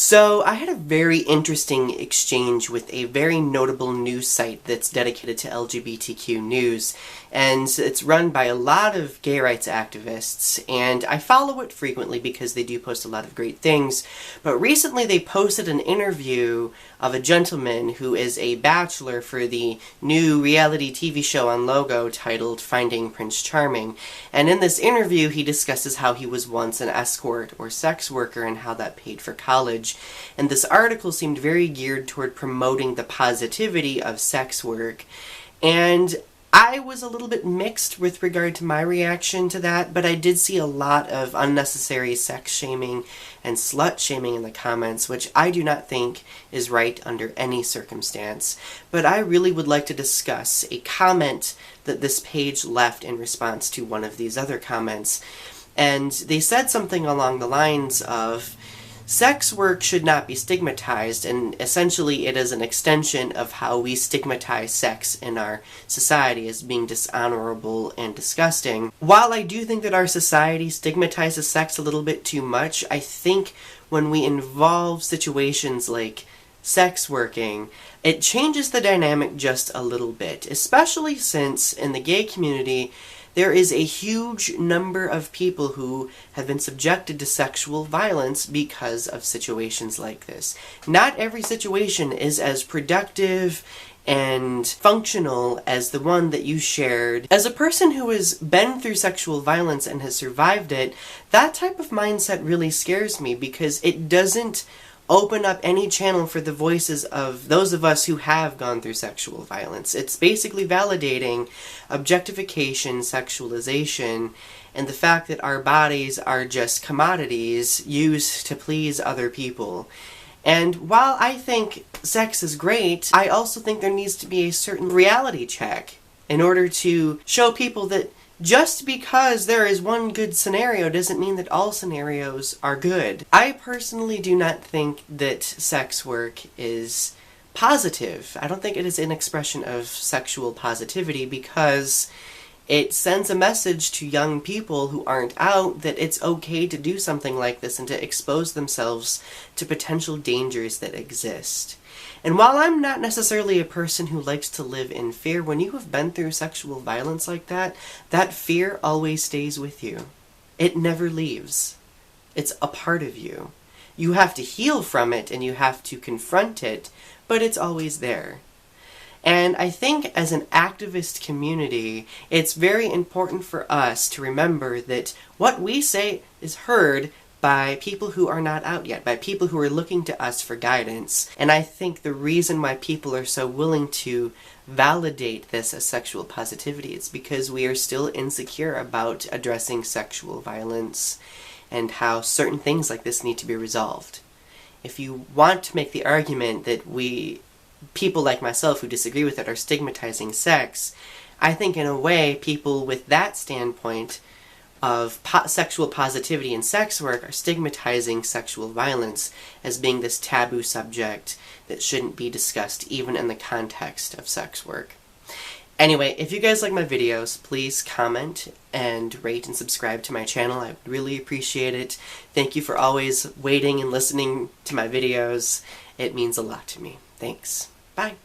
So I had a very interesting exchange with a very notable news site that's dedicated to LGBTQ news, and it's run by a lot of gay rights activists, and I follow it frequently because they do post a lot of great things, but recently they posted an interview of a gentleman who is a bachelor for the new reality TV show on Logo titled Finding Prince Charming, and in this interview he discusses how he was once an escort or sex worker and how that paid for college. And this article seemed very geared toward promoting the positivity of sex work, and I was a little bit mixed with regard to my reaction to that, but I did see a lot of unnecessary sex shaming and slut shaming in the comments, which I do not think is right under any circumstance. But I really would like to discuss a comment that this page left in response to one of these other comments, and they said something along the lines of, sex work should not be stigmatized, and essentially it is an extension of how we stigmatize sex in our society as being dishonorable and disgusting. While I do think that our society stigmatizes sex a little bit too much, I think when we involve situations like sex working, it changes the dynamic just a little bit, especially since in the gay community there is a huge number of people who have been subjected to sexual violence because of situations like this. Not every situation is as productive and functional as the one that you shared. As a person who has been through sexual violence and has survived it, that type of mindset really scares me because it doesn't open up any channel for the voices of those of us who have gone through sexual violence. It's basically validating objectification, sexualization, and the fact that our bodies are just commodities used to please other people. And while I think sex is great, I also think there needs to be a certain reality check in order to show people that just because there is one good scenario doesn't mean that all scenarios are good. I personally do not think that sex work is positive. I don't think it is an expression of sexual positivity because it sends a message to young people who aren't out that it's okay to do something like this and to expose themselves to potential dangers that exist. And while I'm not necessarily a person who likes to live in fear, when you have been through sexual violence like that, that fear always stays with you. It never leaves. It's a part of you. You have to heal from it and you have to confront it, but it's always there. And I think as an activist community, it's very important for us to remember that what we say is heard by people who are not out yet, by people who are looking to us for guidance. And I think the reason why people are so willing to validate this as sexual positivity is because we are still insecure about addressing sexual violence and how certain things like this need to be resolved. If you want to make the argument that people like myself who disagree with it are stigmatizing sex, I think in a way people with that standpoint of sexual positivity and sex work are stigmatizing sexual violence as being this taboo subject that shouldn't be discussed even in the context of sex work. Anyway, if you guys like my videos, please comment and rate and subscribe to my channel. I really appreciate it. Thank you for always waiting and listening to my videos. It means a lot to me. Thanks. Bye.